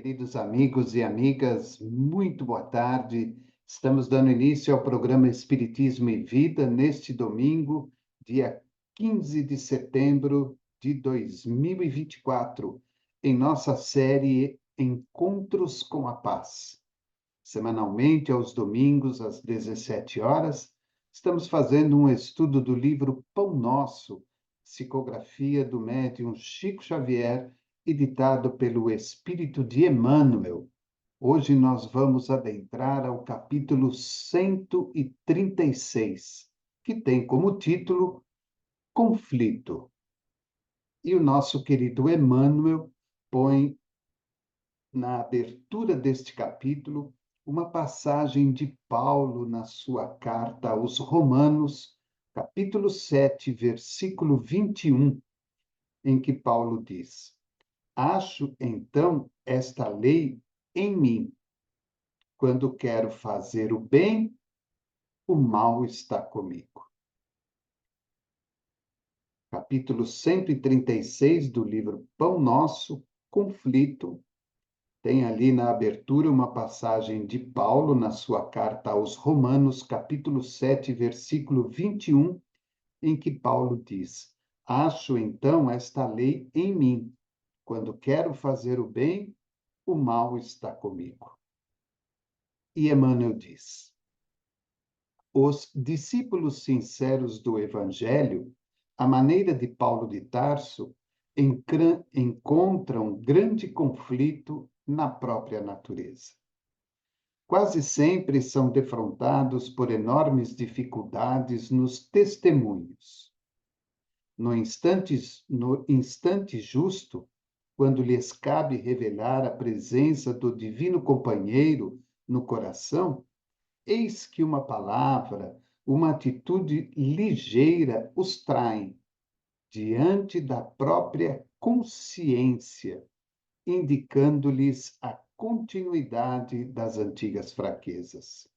Queridos amigos e amigas, muito boa tarde. Estamos dando início ao programa Espiritismo e Vida neste domingo, dia 15 de setembro de 2024, em nossa série Encontros com a Paz. Semanalmente, aos domingos, às 17 horas, estamos fazendo um estudo do livro Pão Nosso, psicografia do médium Chico Xavier, editado pelo Espírito de Emmanuel. Hoje nós vamos adentrar ao capítulo 136, que tem como título Conflito. E o nosso querido Emmanuel põe na abertura deste capítulo uma passagem de Paulo na sua carta aos Romanos, capítulo 7, versículo 21, em que Paulo diz: Acho, então, esta lei em mim. Quando quero fazer o bem, o mal está comigo. Capítulo 136 do livro Pão Nosso, Conflito. Tem ali na abertura uma passagem de Paulo na sua carta aos Romanos, capítulo 7, versículo 21, em que Paulo diz: Acho, então, esta lei em mim. Quando quero fazer o bem, o mal está comigo. E Emmanuel diz: os discípulos sinceros do Evangelho, à maneira de Paulo de Tarso, encontram grande conflito na própria natureza. Quase sempre são defrontados por enormes dificuldades nos testemunhos. No instante justo, quando lhes cabe revelar a presença do divino companheiro no coração, eis que uma palavra, uma atitude ligeira os traem diante da própria consciência, indicando-lhes a continuidade das antigas fraquezas.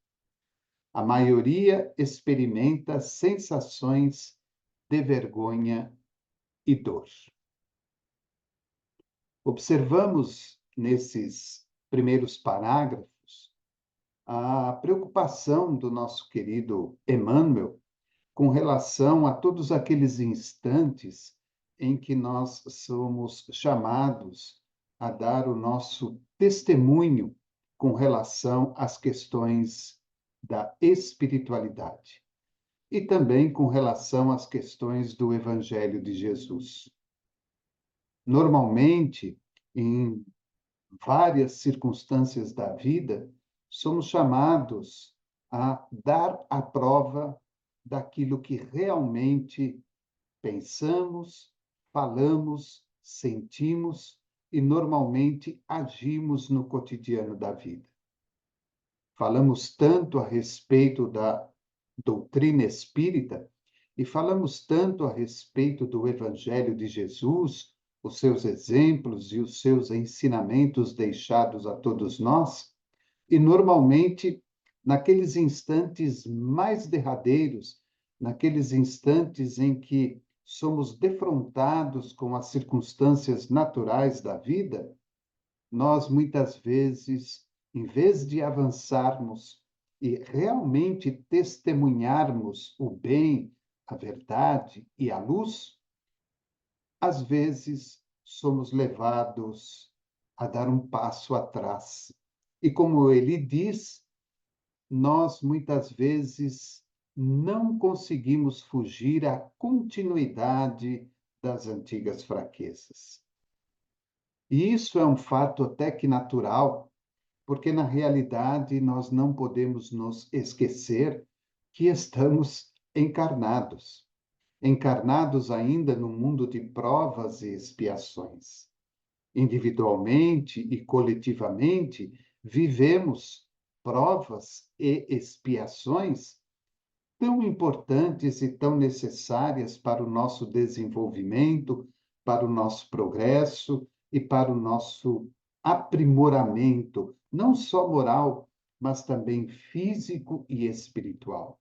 A maioria experimenta sensações de vergonha e dor. Observamos nesses primeiros parágrafos a preocupação do nosso querido Emmanuel com relação a todos aqueles instantes em que nós somos chamados a dar o nosso testemunho com relação às questões da espiritualidade e também com relação às questões do Evangelho de Jesus. Normalmente, em várias circunstâncias da vida, somos chamados a dar a prova daquilo que realmente pensamos, falamos, sentimos e normalmente agimos no cotidiano da vida. Falamos tanto a respeito da doutrina espírita e falamos tanto a respeito do Evangelho de Jesus, os seus exemplos e os seus ensinamentos deixados a todos nós, e normalmente, naqueles instantes mais derradeiros, naqueles instantes em que somos defrontados com as circunstâncias naturais da vida, nós muitas vezes, em vez de avançarmos e realmente testemunharmos o bem, a verdade e a luz, às vezes somos levados a dar um passo atrás. E como ele diz, nós muitas vezes não conseguimos fugir à continuidade das antigas fraquezas. E isso é um fato até que natural, porque na realidade nós não podemos nos esquecer que estamos encarnados. Encarnados ainda no mundo de provas e expiações. Individualmente e coletivamente, vivemos provas e expiações tão importantes e tão necessárias para o nosso desenvolvimento, para o nosso progresso e para o nosso aprimoramento, não só moral, mas também físico e espiritual.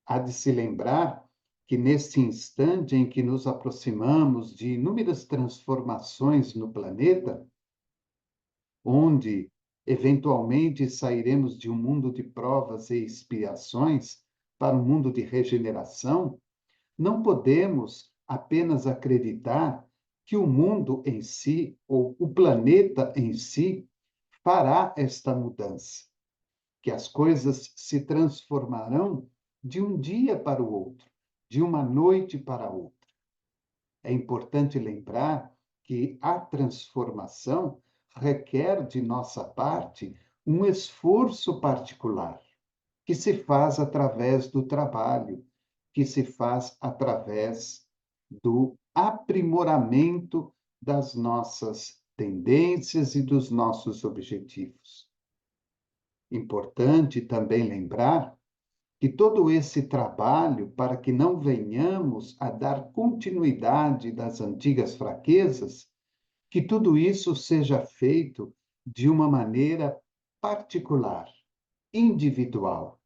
Há de se lembrar que neste instante em que nos aproximamos de inúmeras transformações no planeta, onde eventualmente sairemos de um mundo de provas e expiações para um mundo de regeneração, não podemos apenas acreditar que o mundo em si, ou o planeta em si, fará esta mudança, que as coisas se transformarão de um dia para o outro, de uma noite para outra. É importante lembrar que a transformação requer de nossa parte um esforço particular, que se faz através do trabalho, que se faz através do aprimoramento das nossas tendências e dos nossos objetivos. Importante também lembrar que todo esse trabalho, para que não venhamos a dar continuidade das antigas fraquezas, que tudo isso seja feito de uma maneira particular, individual,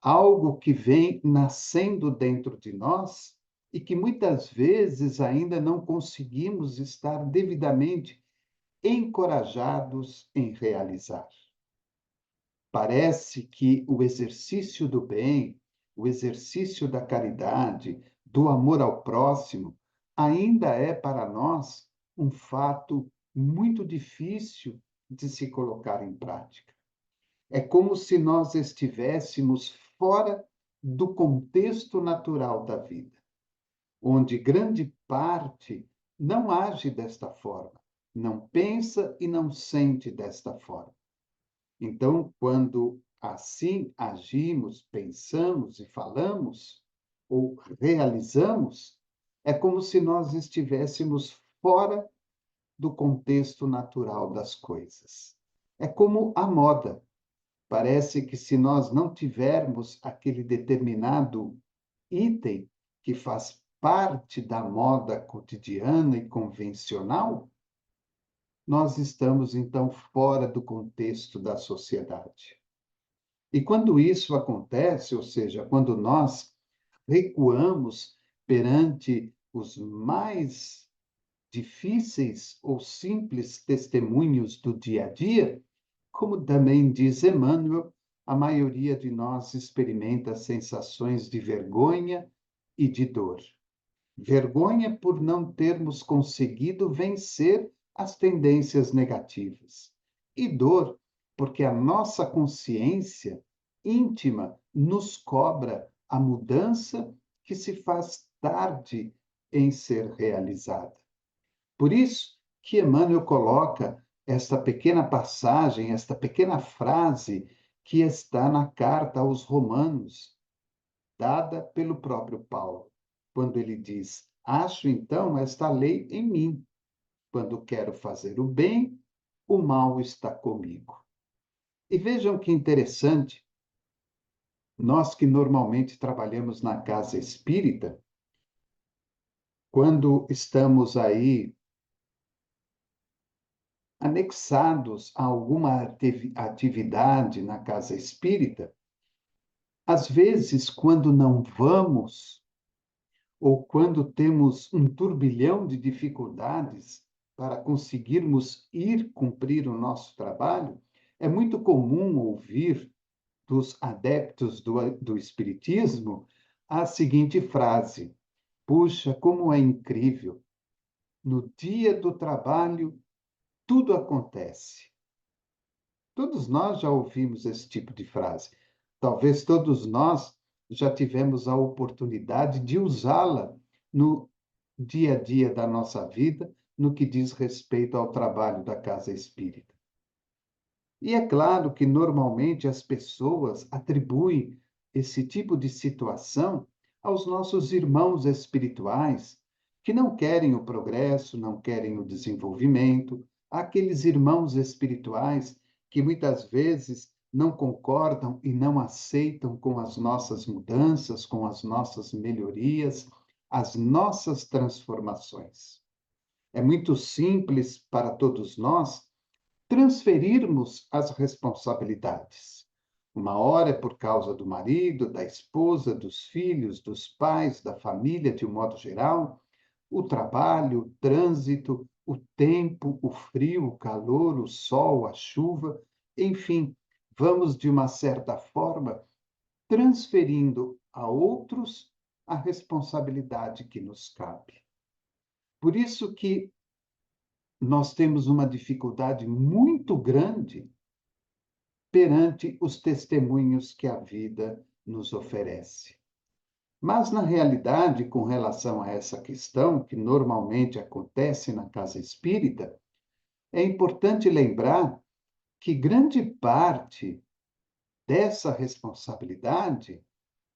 algo que vem nascendo dentro de nós e que muitas vezes ainda não conseguimos estar devidamente encorajados em realizar. Parece que o exercício do bem, o exercício da caridade, do amor ao próximo, ainda é para nós um fato muito difícil de se colocar em prática. É como se nós estivéssemos fora do contexto natural da vida, onde grande parte não age desta forma, não pensa e não sente desta forma. Então, quando assim agimos, pensamos e falamos, ou realizamos, é como se nós estivéssemos fora do contexto natural das coisas. É como a moda. Parece que se nós não tivermos aquele determinado item que faz parte da moda cotidiana e convencional, nós estamos então fora do contexto da sociedade. E quando isso acontece, ou seja, quando nós recuamos perante os mais difíceis ou simples testemunhos do dia a dia, como também diz Emmanuel, a maioria de nós experimenta sensações de vergonha e de dor. Vergonha por não termos conseguido vencer as tendências negativas. E dor porque a nossa consciência íntima nos cobra a mudança que se faz tarde em ser realizada. Por isso que Emmanuel coloca esta pequena passagem, esta pequena frase que está na carta aos Romanos, dada pelo próprio Paulo, quando ele diz: Acho então esta lei em mim. Quando quero fazer o bem, o mal está comigo. E vejam que interessante, nós que normalmente trabalhamos na casa espírita, quando estamos aí anexados a alguma atividade na casa espírita, às vezes, quando não vamos, ou quando temos um turbilhão de dificuldades para conseguirmos ir cumprir o nosso trabalho, é muito comum ouvir dos adeptos do Espiritismo a seguinte frase: Puxa, como é incrível! No dia do trabalho, tudo acontece. Todos nós já ouvimos esse tipo de frase. Talvez todos nós já tivemos a oportunidade de usá-la no dia a dia da nossa vida, no que diz respeito ao trabalho da casa espírita. E é claro que normalmente as pessoas atribuem esse tipo de situação aos nossos irmãos espirituais, que não querem o progresso, não querem o desenvolvimento, aqueles irmãos espirituais que muitas vezes não concordam e não aceitam com as nossas mudanças, com as nossas melhorias, as nossas transformações. É muito simples para todos nós transferirmos as responsabilidades. Uma hora é por causa do marido, da esposa, dos filhos, dos pais, da família de um modo geral, o trabalho, o trânsito, o tempo, o frio, o calor, o sol, a chuva, enfim, vamos, de uma certa forma, transferindo a outros a responsabilidade que nos cabe. Por isso que nós temos uma dificuldade muito grande perante os testemunhos que a vida nos oferece. Mas, na realidade, com relação a essa questão, que normalmente acontece na casa espírita, é importante lembrar que grande parte dessa responsabilidade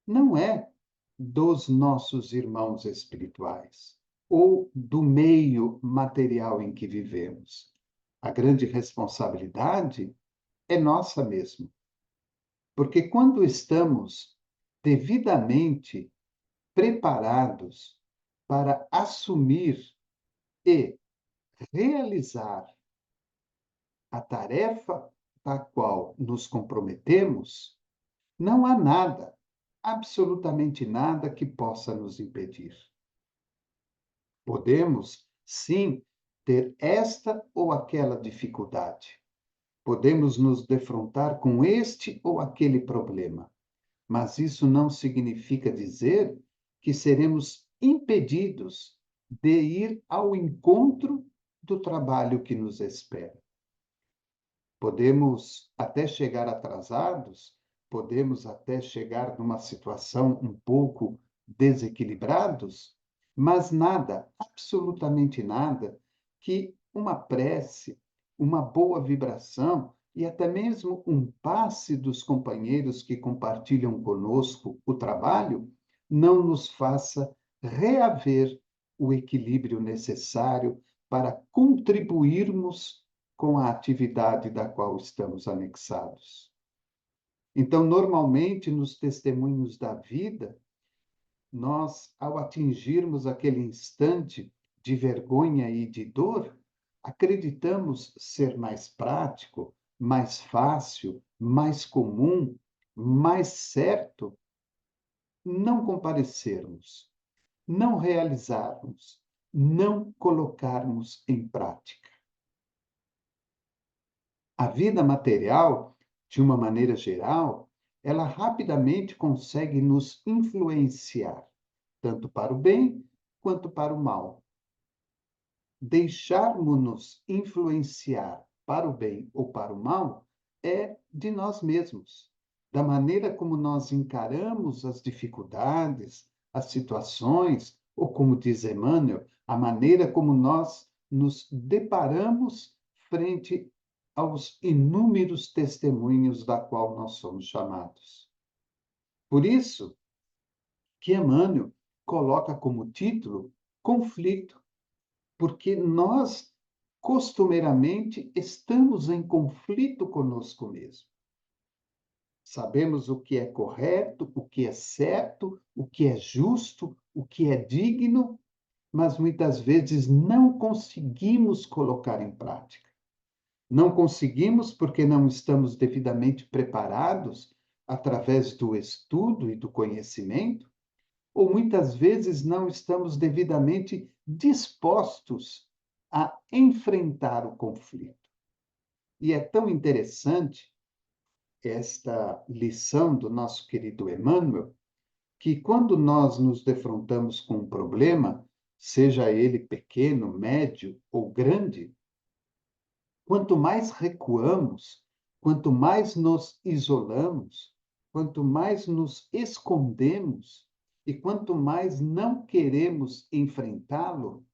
não é dos nossos irmãos espirituais ou do meio material em que vivemos. A grande responsabilidade é nossa mesmo. Porque quando estamos devidamente preparados para assumir e realizar a tarefa da qual nos comprometemos, não há nada, absolutamente nada que possa nos impedir. Podemos, sim, ter esta ou aquela dificuldade. Podemos nos defrontar com este ou aquele problema. Mas isso não significa dizer que seremos impedidos de ir ao encontro do trabalho que nos espera. Podemos até chegar atrasados, podemos até chegar numa situação um pouco desequilibrados, mas nada, absolutamente nada, que uma prece, uma boa vibração e até mesmo um passe dos companheiros que compartilham conosco o trabalho não nos faça reaver o equilíbrio necessário para contribuirmos com a atividade da qual estamos anexados. Então, normalmente, nos testemunhos da vida, nós, ao atingirmos aquele instante de vergonha e de dor, acreditamos ser mais prático, mais fácil, mais comum, mais certo não comparecermos, não realizarmos, não colocarmos em prática. A vida material, de uma maneira geral, ela rapidamente consegue nos influenciar, tanto para o bem quanto para o mal. Deixarmos-nos influenciar para o bem ou para o mal é de nós mesmos, da maneira como nós encaramos as dificuldades, as situações, ou como diz Emmanuel, a maneira como nós nos deparamos frente aos inúmeros testemunhos da qual nós somos chamados. Por isso que Emmanuel coloca como título conflito, porque nós costumeiramente estamos em conflito conosco mesmo. Sabemos o que é correto, o que é certo, o que é justo, o que é digno, mas muitas vezes não conseguimos colocar em prática. Não conseguimos porque não estamos devidamente preparados através do estudo e do conhecimento, ou muitas vezes não estamos devidamente dispostos a enfrentar o conflito. E é tão interessante esta lição do nosso querido Emmanuel, que quando nós nos defrontamos com um problema, seja ele pequeno, médio ou grande, quanto mais recuamos, quanto mais nos isolamos, quanto mais nos escondemos e quanto mais não queremos enfrentá-lo,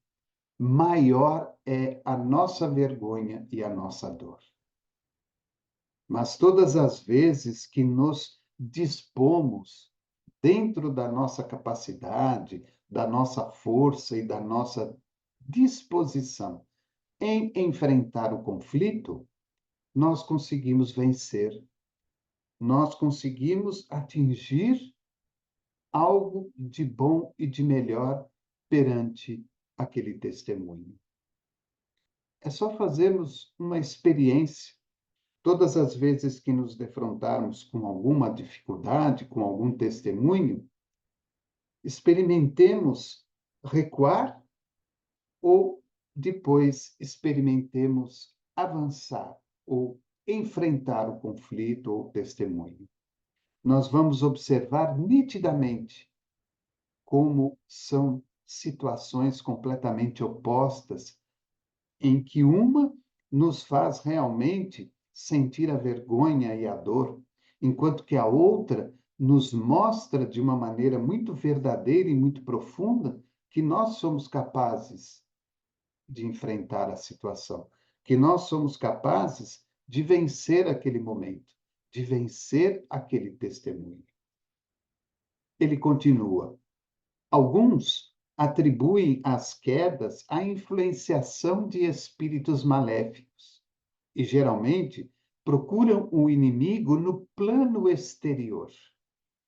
maior é a nossa vergonha e a nossa dor. Mas todas as vezes que nos dispomos, dentro da nossa capacidade, da nossa força e da nossa disposição em enfrentar o conflito, nós conseguimos vencer, nós conseguimos atingir algo de bom e de melhor perante aquele testemunho. É só fazermos uma experiência. Todas as vezes que nos defrontarmos com alguma dificuldade, com algum testemunho, experimentemos recuar ou depois experimentemos avançar ou enfrentar o conflito ou o testemunho. Nós vamos observar nitidamente como são situações completamente opostas, em que uma nos faz realmente sentir a vergonha e a dor, enquanto que a outra nos mostra de uma maneira muito verdadeira e muito profunda que nós somos capazes de enfrentar a situação, que nós somos capazes de vencer aquele momento, de vencer aquele testemunho. Ele continua: alguns atribuem as quedas à influenciação de espíritos maléficos e, geralmente, procuram o inimigo no plano exterior,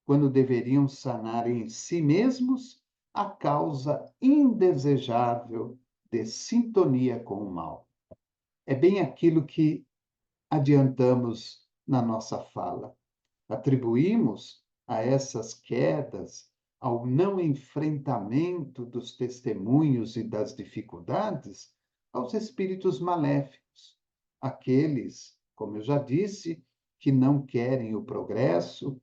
quando deveriam sanar em si mesmos a causa indesejável de sintonia com o mal. É bem aquilo que adiantamos na nossa fala. Atribuímos a essas quedas, ao não enfrentamento dos testemunhos e das dificuldades, aos espíritos maléficos, aqueles, como eu já disse, que não querem o progresso,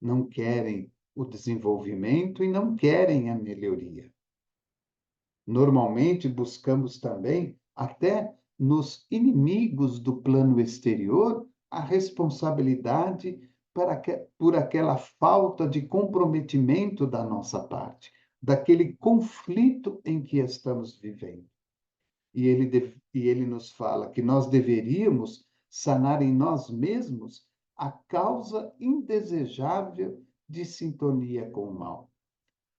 não querem o desenvolvimento e não querem a melhoria. Normalmente buscamos também, até nos inimigos do plano exterior, a responsabilidade por aquela falta de comprometimento da nossa parte, daquele conflito em que estamos vivendo. E ele nos fala que nós deveríamos sanar em nós mesmos a causa indesejável de sintonia com o mal.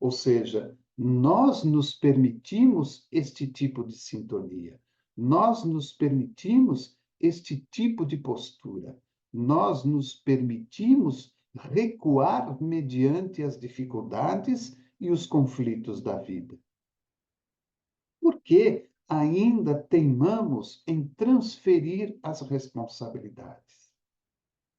Ou seja, nós nos permitimos este tipo de sintonia, nós nos permitimos este tipo de postura, nós nos permitimos recuar mediante as dificuldades e os conflitos da vida. Por que ainda teimamos em transferir as responsabilidades?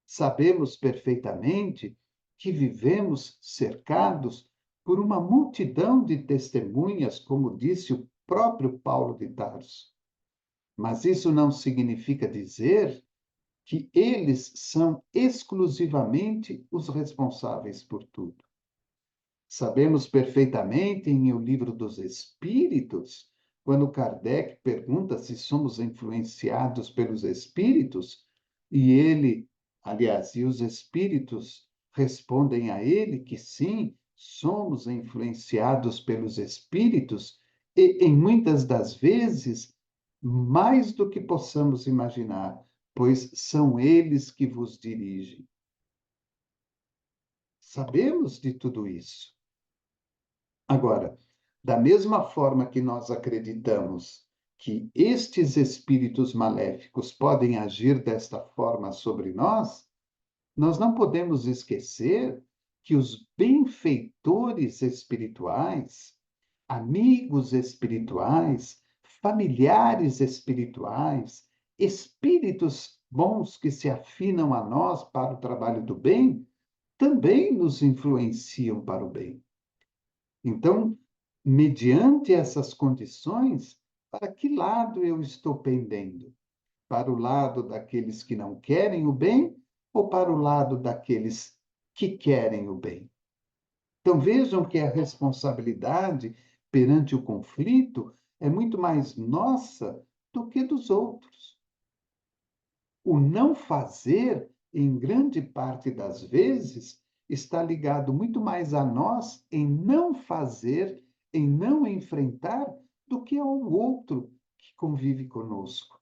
Sabemos perfeitamente que vivemos cercados por uma multidão de testemunhas, como disse o próprio Paulo de Tarso. Mas isso não significa dizer que eles são exclusivamente os responsáveis por tudo. Sabemos perfeitamente em O Livro dos Espíritos, quando Kardec pergunta se somos influenciados pelos espíritos, e ele, aliás, e os espíritos respondem a ele que sim, somos influenciados pelos espíritos, e em muitas das vezes, mais do que possamos imaginar, pois são eles que vos dirigem. Sabemos de tudo isso. Agora, da mesma forma que nós acreditamos que estes espíritos maléficos podem agir desta forma sobre nós, nós não podemos esquecer que os benfeitores espirituais, amigos espirituais, familiares espirituais, espíritos bons que se afinam a nós para o trabalho do bem, também nos influenciam para o bem. Então, mediante essas condições, para que lado eu estou pendendo? Para o lado daqueles que não querem o bem ou para o lado daqueles que querem o bem? Então, vejam que a responsabilidade perante o conflito é muito mais nossa do que dos outros. O não fazer, em grande parte das vezes, está ligado muito mais a nós em não fazer, em não enfrentar, do que ao outro que convive conosco,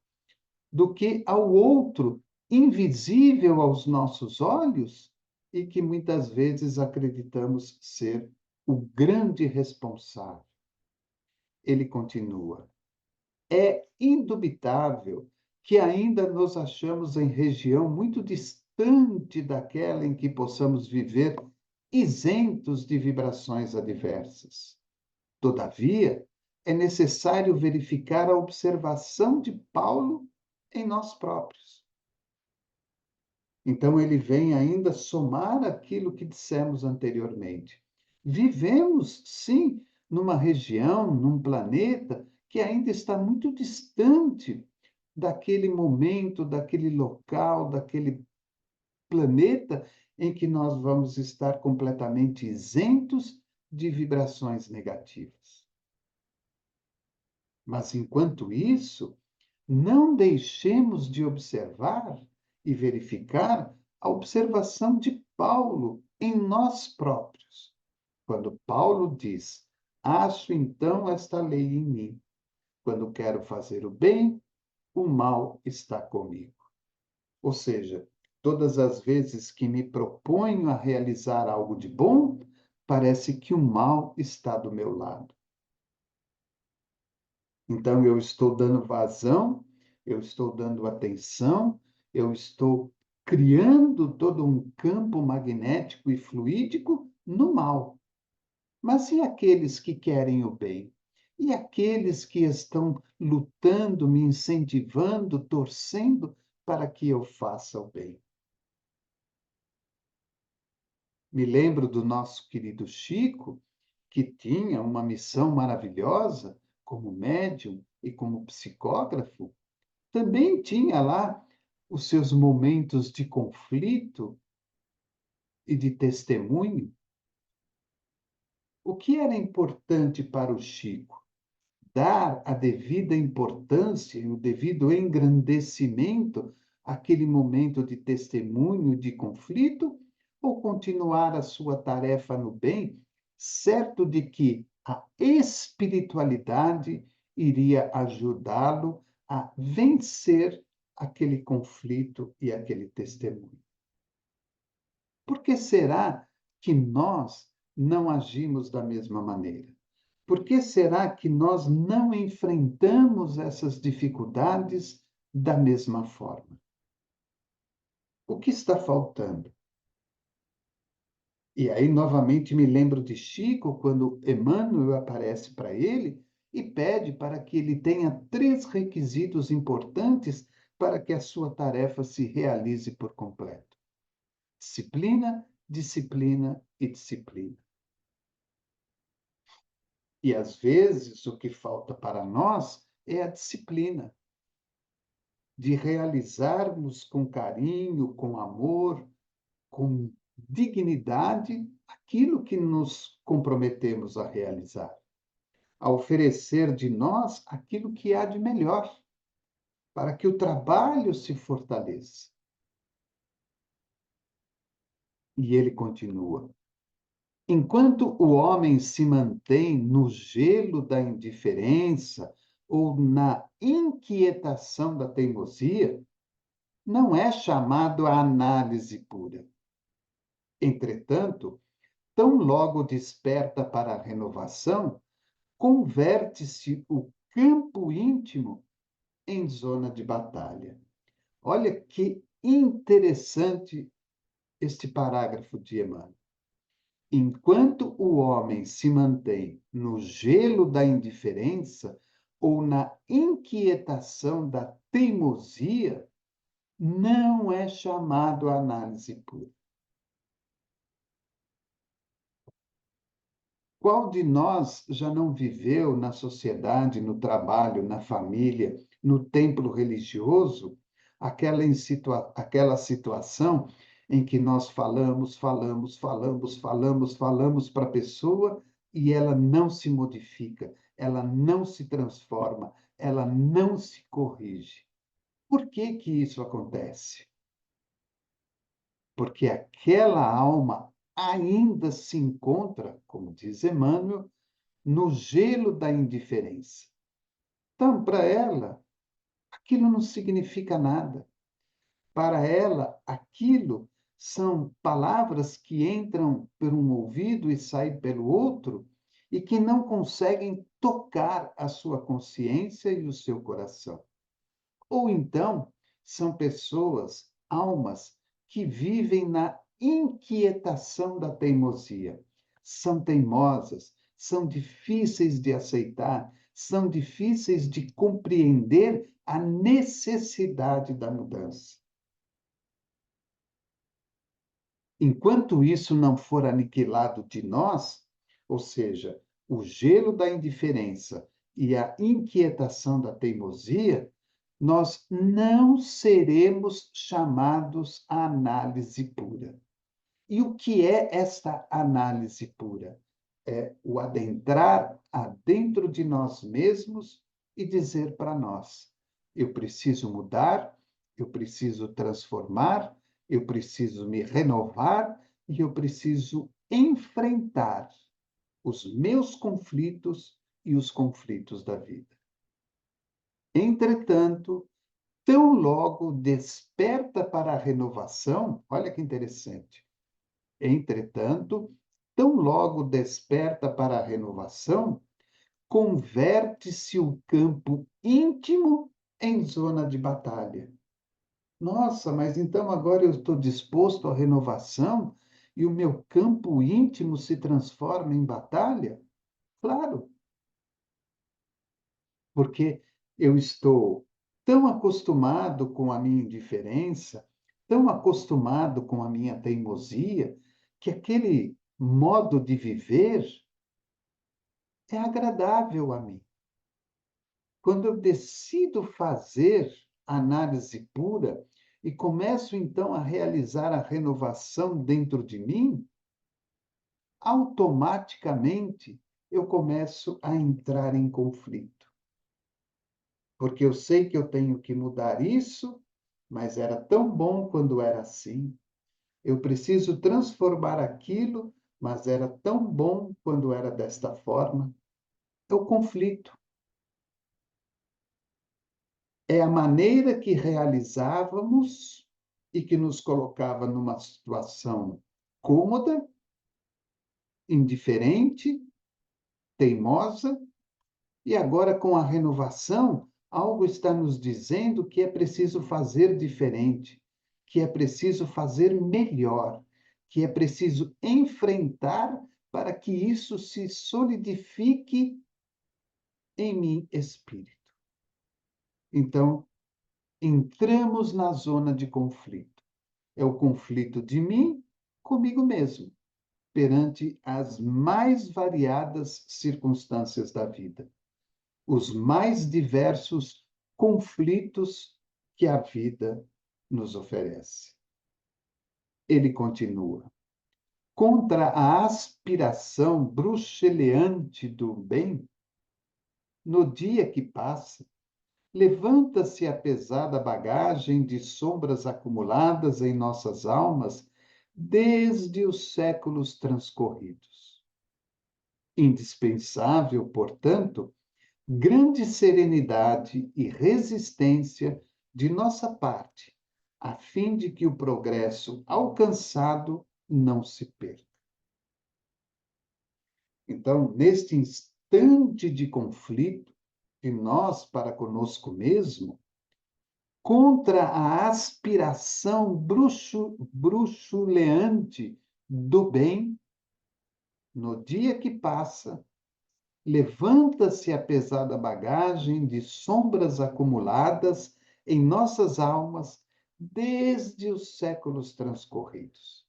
do que ao outro invisível aos nossos olhos e que muitas vezes acreditamos ser o grande responsável. Ele continua: é indubitável que ainda nos achamos em região muito distante daquela em que possamos viver isentos de vibrações adversas. Todavia, é necessário verificar a observação de Paulo em nós próprios. Então, ele vem ainda somar aquilo que dissemos anteriormente. Vivemos, sim, numa região, num planeta que ainda está muito distante daquele momento, daquele local, daquele planeta em que nós vamos estar completamente isentos de vibrações negativas. Mas, enquanto isso, não deixemos de observar e verificar a observação de Paulo em nós próprios. Quando Paulo diz: acho então esta lei em mim. Quando quero fazer o bem, o mal está comigo. Ou seja, todas as vezes que me proponho a realizar algo de bom, parece que o mal está do meu lado. Então, eu estou dando vazão, eu estou dando atenção, eu estou criando todo um campo magnético e fluídico no mal. Mas e aqueles que querem o bem? E aqueles que estão lutando, me incentivando, torcendo para que eu faça o bem? Me lembro do nosso querido Chico, que tinha uma missão maravilhosa como médium e como psicógrafo, também tinha lá os seus momentos de conflito e de testemunho. O que era importante para o Chico? Dar a devida importância e o devido engrandecimento àquele momento de testemunho, de conflito, ou continuar a sua tarefa no bem, certo de que a espiritualidade iria ajudá-lo a vencer aquele conflito e aquele testemunho? Por que será que nós não agimos da mesma maneira? Por que será que nós não enfrentamos essas dificuldades da mesma forma? O que está faltando? E aí, novamente, me lembro de Chico, quando Emmanuel aparece para ele e pede para que ele tenha 3 requisitos importantes para que a sua tarefa se realize por completo: disciplina, disciplina e disciplina. E, às vezes, o que falta para nós é a disciplina de realizarmos com carinho, com amor, com dignidade aquilo que nos comprometemos a realizar, a oferecer de nós aquilo que há de melhor, para que o trabalho se fortaleça. E ele continua: enquanto o homem se mantém no gelo da indiferença ou na inquietação da teimosia, não é chamado à análise pura. Entretanto, tão logo desperta para a renovação, converte-se o campo íntimo em zona de batalha. Olha que interessante este parágrafo de Emmanuel. Enquanto o homem se mantém no gelo da indiferença ou na inquietação da teimosia, não é chamado a análise pura. Qual de nós já não viveu na sociedade, no trabalho, na família, no templo religioso, aquela situação em que nós falamos para a pessoa e ela não se modifica, ela não se transforma, ela não se corrige? Por que que isso acontece? Porque aquela alma ainda se encontra, como diz Emmanuel, no gelo da indiferença. Então, para ela, aquilo não significa nada. Para ela, aquilo são palavras que entram por um ouvido e saem pelo outro e que não conseguem tocar a sua consciência e o seu coração. Ou então, são pessoas, almas, que vivem na inquietação da teimosia. São teimosas, são difíceis de aceitar, são difíceis de compreender a necessidade da mudança. Enquanto isso não for aniquilado de nós, ou seja, o gelo da indiferença e a inquietação da teimosia, nós não seremos chamados à análise pura. E o que é esta análise pura? É o adentrar adentro de nós mesmos e dizer para nós: eu preciso mudar, eu preciso transformar, eu preciso me renovar e eu preciso enfrentar os meus conflitos e os conflitos da vida. Entretanto, tão logo desperta para a renovação, olha que interessante. Entretanto, tão logo desperta para a renovação, converte-se o campo íntimo em zona de batalha. Nossa, mas então agora eu estou disposto à renovação e o meu campo íntimo se transforma em batalha? Claro, porque eu estou tão acostumado com a minha indiferença, tão acostumado com a minha teimosia, que aquele modo de viver é agradável a mim. Quando eu decido fazer análise pura e começo então a realizar a renovação dentro de mim, automaticamente eu começo a entrar em conflito. Porque eu sei que eu tenho que mudar isso, mas era tão bom quando era assim. Eu preciso transformar aquilo, mas era tão bom quando era desta forma. É o conflito. É a maneira que realizávamos e que nos colocava numa situação cômoda, indiferente, teimosa, e agora, com a renovação, algo está nos dizendo que é preciso fazer diferente, que é preciso fazer melhor, que é preciso enfrentar para que isso se solidifique em mim espírito. Então, entramos na zona de conflito. É o conflito de mim comigo mesmo, perante as mais variadas circunstâncias da vida, os mais diversos conflitos que a vida nos oferece. Ele continua: contra a aspiração bruxeleante do bem, no dia que passa, levanta-se a pesada bagagem de sombras acumuladas em nossas almas desde os séculos transcorridos. Indispensável, portanto, grande serenidade e resistência de nossa parte, a fim de que o progresso alcançado não se perca. Então, neste instante de conflito, de nós para conosco mesmo, contra a aspiração bruxuleante do bem, no dia que passa, levanta-se a pesada bagagem de sombras acumuladas em nossas almas desde os séculos transcorridos.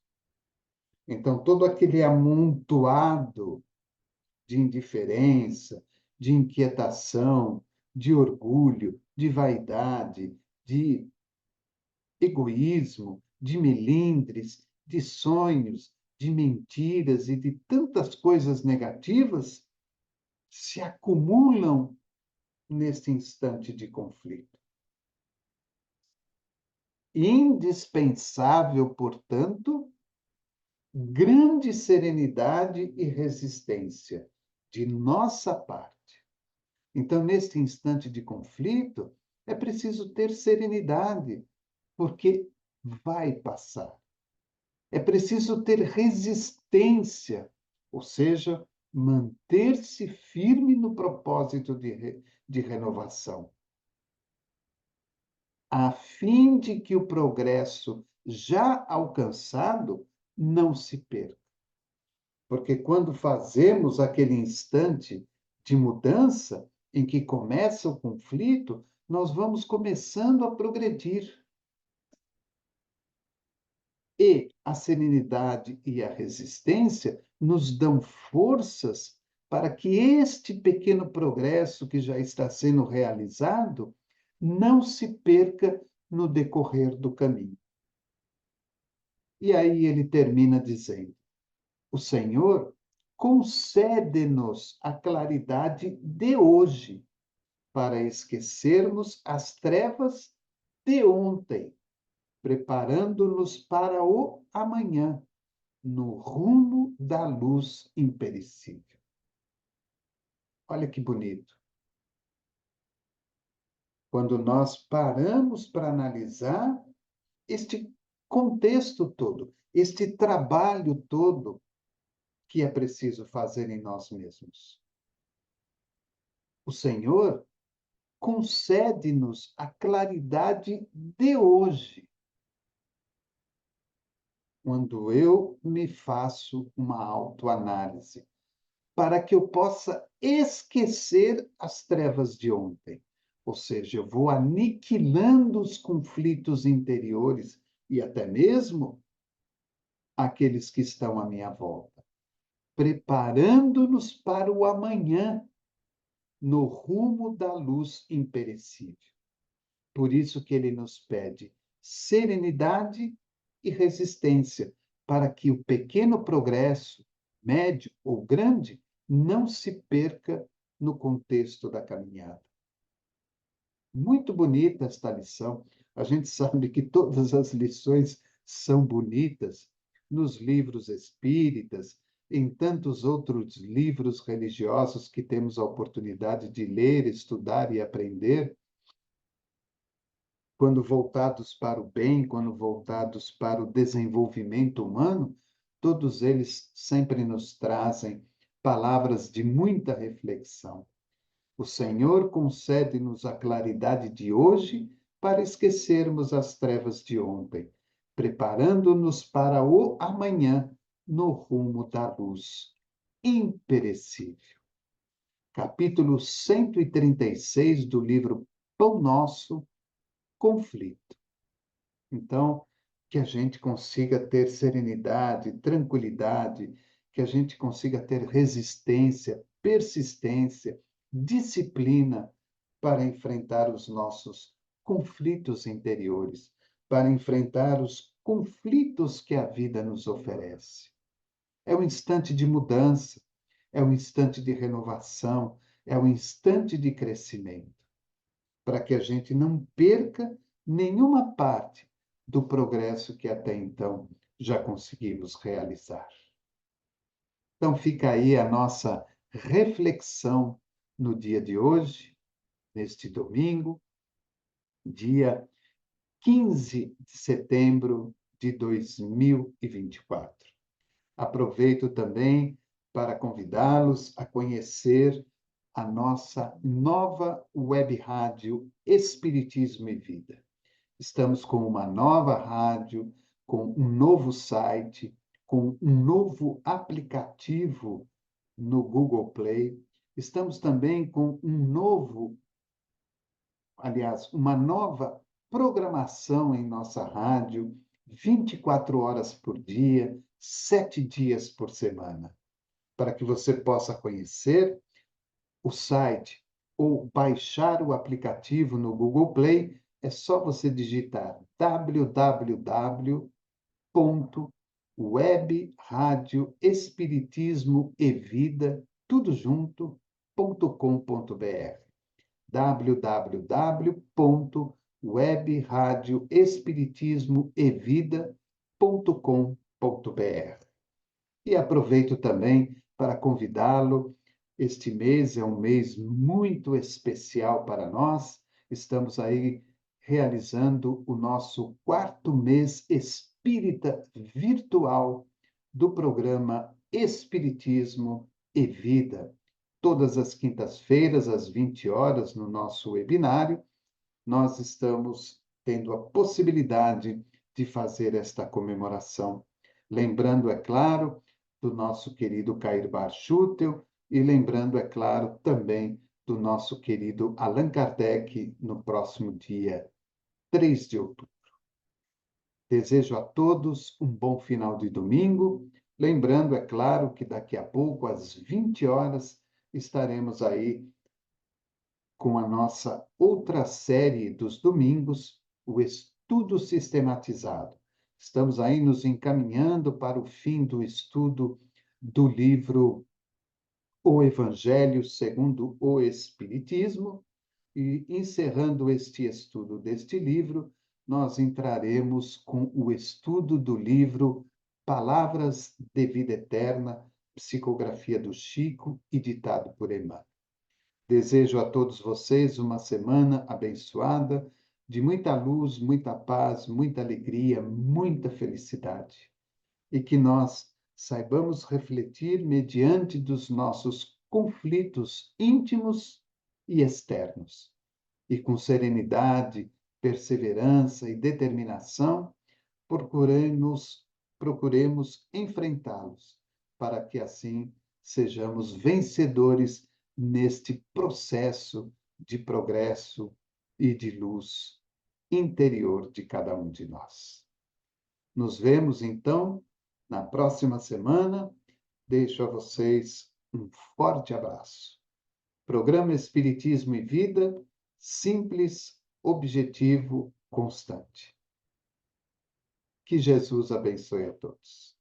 Então, todo aquele amontoado de indiferença, de inquietação, de orgulho, de vaidade, de egoísmo, de melindres, de sonhos, de mentiras e de tantas coisas negativas se acumulam neste instante de conflito. Indispensável, portanto, grande serenidade e resistência de nossa parte. Então, neste instante de conflito, é preciso ter serenidade, porque vai passar. É preciso ter resistência, ou seja, manter-se firme no propósito de renovação, a fim de que o progresso já alcançado não se perca. Porque quando fazemos aquele instante de mudança, em que começa o conflito, nós vamos começando a progredir. E a serenidade e a resistência nos dão forças para que este pequeno progresso que já está sendo realizado não se perca no decorrer do caminho. E aí ele termina dizendo: o Senhor concede-nos a claridade de hoje, para esquecermos as trevas de ontem, preparando-nos para o amanhã, no rumo da luz imperecível. Olha que bonito. Quando nós paramos para analisar este contexto todo, este trabalho todo que é preciso fazer em nós mesmos. O Senhor concede-nos a claridade de hoje, quando eu me faço uma autoanálise, para que eu possa esquecer as trevas de ontem. Ou seja, eu vou aniquilando os conflitos interiores e até mesmo aqueles que estão à minha volta, preparando-nos para o amanhã, no rumo da luz imperecível. Por isso que ele nos pede serenidade e resistência, para que o pequeno progresso, médio ou grande, não se perca no contexto da caminhada. Muito bonita esta lição. A gente sabe que todas as lições são bonitas nos livros espíritas, em tantos outros livros religiosos que temos a oportunidade de ler, estudar e aprender, quando voltados para o bem, quando voltados para o desenvolvimento humano, todos eles sempre nos trazem palavras de muita reflexão. O Senhor concede-nos a claridade de hoje para esquecermos as trevas de ontem, preparando-nos para o amanhã no rumo da luz imperecível. Capítulo 136 do livro Pão Nosso, Conflito. Então, que a gente consiga ter serenidade, tranquilidade, que a gente consiga ter resistência, persistência, disciplina para enfrentar os nossos conflitos interiores, para enfrentar os conflitos que a vida nos oferece. É um instante de mudança, é um instante de renovação, é um instante de crescimento, para que a gente não perca nenhuma parte do progresso que até então já conseguimos realizar. Então fica aí a nossa reflexão no dia de hoje, neste domingo, dia 15 de setembro de 2024. Aproveito também para convidá-los a conhecer a nossa nova web rádio Espiritismo e Vida. Estamos com uma nova rádio, com um novo site, com um novo aplicativo no Google Play. Estamos também com uma nova programação em nossa rádio, 24 horas por dia, 7 dias por semana, para que você possa conhecer o site ou baixar o aplicativo no Google Play. É só você digitar www.webradioespiritismoevida, tudo junto.com.br. www.webradioespiritismoevida.com.br. E aproveito também para convidá-lo. Este mês é um mês muito especial para nós. Estamos aí realizando o nosso 4º mês espírita virtual do programa Espiritismo e Vida. Todas as quintas-feiras, às 20 horas, no nosso webinário, nós estamos tendo a possibilidade de fazer esta comemoração. Lembrando, é claro, do nosso querido Cair Barchutel e lembrando, é claro, também do nosso querido Allan Kardec no próximo dia 3 de outubro. Desejo a todos um bom final de domingo, Lembrando, é claro, que daqui a pouco, às 20 horas, estaremos aí com a nossa outra série dos domingos, o Estudo Sistematizado. Estamos aí nos encaminhando para o fim do estudo do livro O Evangelho segundo o Espiritismo, e encerrando este estudo deste livro, nós entraremos com o estudo do livro Palavras de Vida Eterna, psicografia do Chico e ditado por Emmanuel. Desejo a todos vocês uma semana abençoada, de muita luz, muita paz, muita alegria, muita felicidade. E que nós saibamos refletir mediante dos nossos conflitos íntimos e externos. E com serenidade, perseverança e determinação, procuremos enfrentá-los, para que assim sejamos vencedores neste processo de progresso e de luz interior de cada um de nós. Nos vemos, então, na próxima semana. Deixo a vocês um forte abraço. Programa Espiritismo e Vida, simples, objetivo, constante. Que Jesus abençoe a todos.